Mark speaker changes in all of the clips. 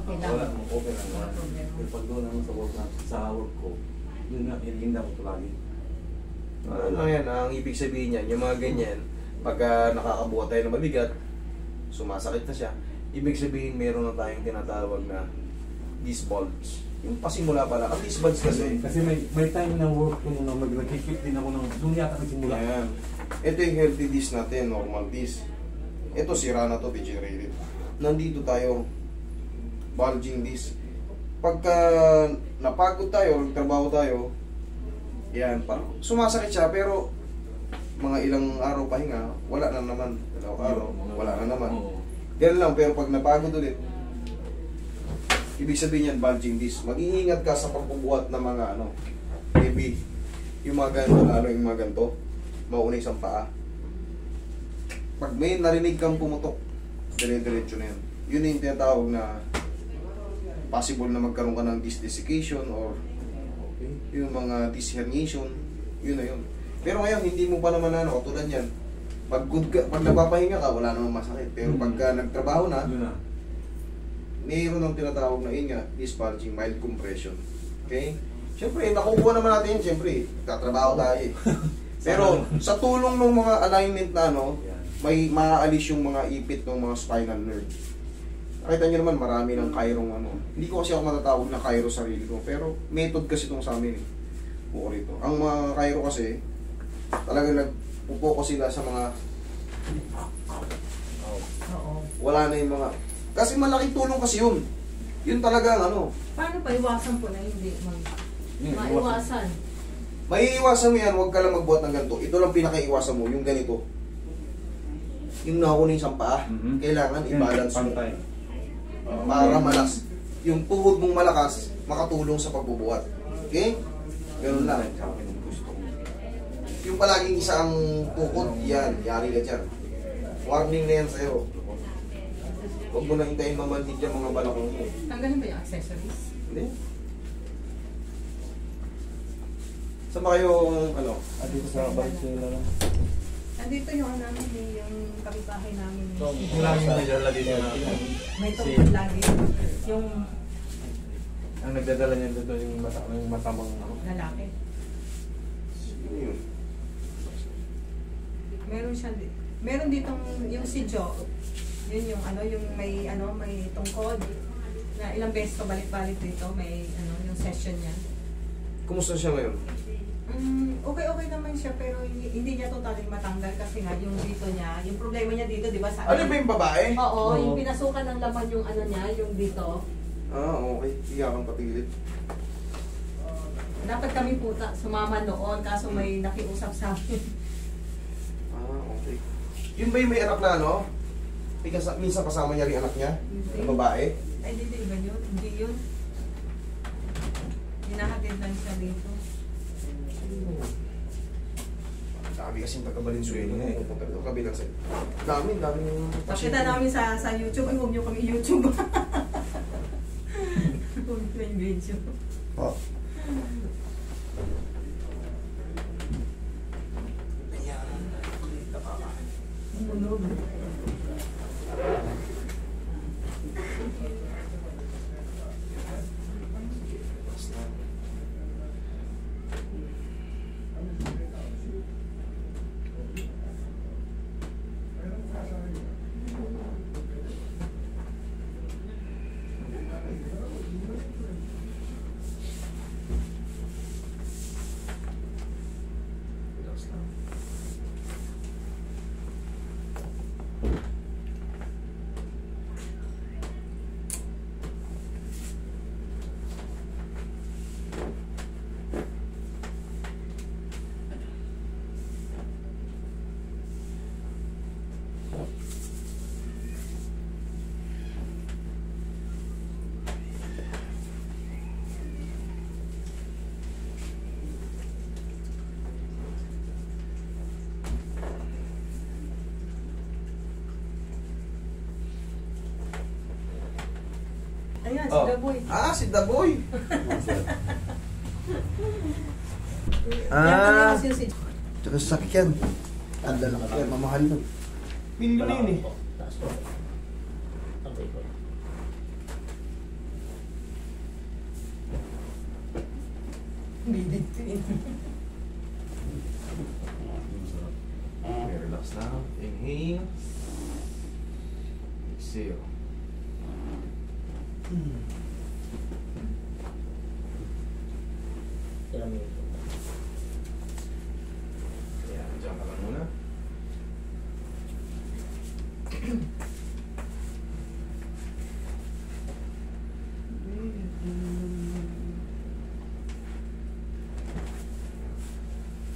Speaker 1: Okay lang.
Speaker 2: Wala, okay lang. Wala. Pero pag doon naman sa work ko, yun nga, hinihinda ko ito lagi.
Speaker 3: Ano lang yan, ang ibig sabihin niyan, yung mga ganyan, pagka nakakabuhat tayo ng mabigat, sumasakit na siya, ibig sabihin meron na tayong tinatawag na disc bulge. Yung pasimula pala, ang disc bulge kasi.
Speaker 2: Kasi may time na work ko na nag-keep din ako ng doon yata nagsimula.
Speaker 3: Ayan. Ito yung healthy disc natin, normal disc. Ito sira na to, degenerated. Nandito tayo, bulging disc. Pagka napagod tayo, nagtrabaho tayo, yan, parang sumasakit siya, pero mga ilang araw pahinga, wala na naman. Dalawang araw, wala na naman. Ganun lang, pero pag napagod ulit, ibig sabihin yan, bulging disc. Mag-iingat ka sa pagbubuhat ng mga heavy. Yung mga ganito, lalo yung mga ganito, mauna isang paa. Pag may narinig kang pumutok, dire-diretso na yan. Yun yung tinatawag na possible na magkaroon ka ng disc desiccation or yung mga disc herniation, yun na yun. Pero ngayon, hindi mo pa naman katulad yan. Pag napapahinga ka, wala namang masakit. Pero pagka nagtrabaho na, mayroon ng tinatawag na yun nga, disc bulging, mild compression. Okay? Siyempre, nakukuha naman natin yun. Siyempre, tatrabaho tayo eh. Pero sa tulong ng mga alignment na may maaalis yung mga ipit ng mga spinal nerve. Nakita nyo naman, marami ng chirong Hindi ko kasi ako matatawag na chiro sarili ko. Pero method kasi itong sa amin eh. Buko rito. Ang mga chiro kasi, talagang nagpupokus sila sa mga wala na yung mga... Kasi malaking tulong kasi yun. Yun talaga
Speaker 1: Paano pa iwasan po na hindi maiwasan?
Speaker 3: Maiiwasan mo yan, huwag ka lang magbuhat ng ganito. Ito lang pinakaiwasan mo, yung ganito. Yung nakuha yung isang paa, kailangan i-balance mo. Para malas. Yung tuhod mong malakas, makatulong sa pagbubuhat. Okay? Ganun lang. Yung palaging isang tukod, yan, yari ka dyan. Warning na yan sa'yo. Huwag mo na hintayin mamanhid yung mga balakong mo.
Speaker 1: Tanggalin ba yung accessories?
Speaker 3: Hindi. Saan ba kayong
Speaker 2: Dito sa Barcelona lang.
Speaker 1: Nandito yung namin, yung kapitbahay namin.
Speaker 2: Yung lagi may dala din yun.
Speaker 1: May tungkol lagi. Yung
Speaker 2: Ang nagdadala niya doon yung matamang
Speaker 1: lalaki.
Speaker 3: yun?
Speaker 1: Meron ditong yung si Joe. Yun yung yung may tungkod. Na ilang beses pa balik-balik dito, may yung session niya.
Speaker 3: Kumusta siya ngayon?
Speaker 1: Okay naman siya, pero hindi niya totally matanggal kasi nga yung dito niya, yung problema niya dito, di ba?
Speaker 3: Ano ba yung babae?
Speaker 1: Oo, yung pinasukan ng laman yung niya, yung dito.
Speaker 3: Okay. Iya kang papilit.
Speaker 1: Dapat kami puta, sumama noon, kaso may nakiusap sa amin.
Speaker 3: Okay. Yun ba yung may anak na minsan kasama niya rin anak niya? Yung babae?
Speaker 1: Ay, hindi ba yun? Hindi yun. Hinahatid lang siya dito.
Speaker 3: Dami kasing taga-Valenzuela na eh. Pupunta dito kabilang sa... Dami.
Speaker 1: Pakita namin sa YouTube. Ay, huwag niyo kami YouTube. Huwag niyo yung video. Ayan, si Daboy.
Speaker 3: Si Daboy!
Speaker 4: Tsaka sasakyan. Ang lalaki yan, mamahal nun.
Speaker 3: Milyon na yun eh.
Speaker 1: Bibigtin.
Speaker 5: Okay, relax na. Inhale. Exhale. Ayan, dyan ka lang muna.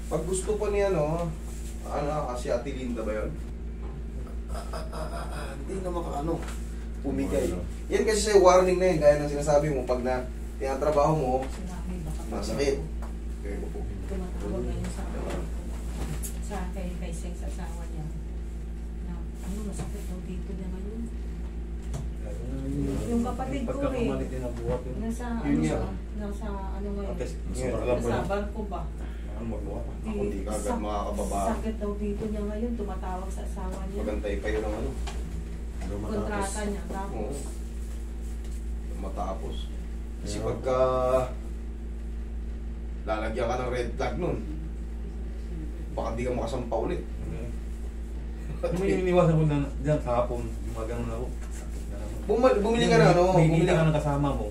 Speaker 3: Pag gusto po niya, no, kasi Ate Linda ba yun? Hindi na makaano, pumigay. Yan kasi sa warning na yun, gaya ng sinasabi mo, pag na tinatrabaho mo,
Speaker 1: Sinabi baka
Speaker 3: masakit. Okay po.
Speaker 1: tumatawag ngayon sa kay Seng sa asawa niya. Na, ano, masakit daw dito niya ngayon. Yung kapatid ko
Speaker 2: Pagka
Speaker 1: eh.
Speaker 2: pumalit din ang buhat yun.
Speaker 1: Nasa,
Speaker 3: Yun
Speaker 1: ano
Speaker 3: nga.
Speaker 1: siya, nasa, ano ngayon,
Speaker 2: Ate,
Speaker 3: Yeah,
Speaker 2: alam ko
Speaker 1: nasa
Speaker 2: na.
Speaker 1: barko ba?
Speaker 2: Ano magbuhat?
Speaker 3: Ako hindi ka agad makakababa.
Speaker 1: Sakit daw dito niya ngayon, tumatawag sa asawa niya.
Speaker 3: Magantay pa yun ang ano.
Speaker 1: Kontrata niya,
Speaker 3: Oo.
Speaker 1: tapos,
Speaker 3: Matapos. Kasi
Speaker 2: Yeah.
Speaker 3: pagka lalagyan ka ng red flag nun, baka di ka makasampa ulit.
Speaker 2: May iniwasan ko na dyan kahapon, gumagano na ako.
Speaker 3: Bumili ka na, ano?
Speaker 2: May
Speaker 3: Bumili
Speaker 2: kita ka
Speaker 3: ka.
Speaker 2: ng kasama mo.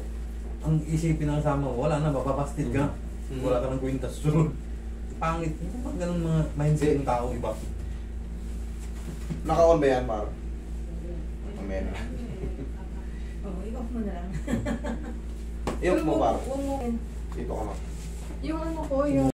Speaker 2: Ang isipin ng kasama mo, wala na, mapapastid ka.
Speaker 3: Mhm.
Speaker 2: Wala ka ng kwintas sunod. Pangit. Yung pag ganun mga mindset ng tao iba.
Speaker 3: Naka-on ba yan, Mar? Amen.
Speaker 1: oh, i-off mo na lang.
Speaker 3: I-off mo, Mar.
Speaker 1: Huwag mo,
Speaker 3: Dito ka, Mar.
Speaker 1: yung ano ko, yung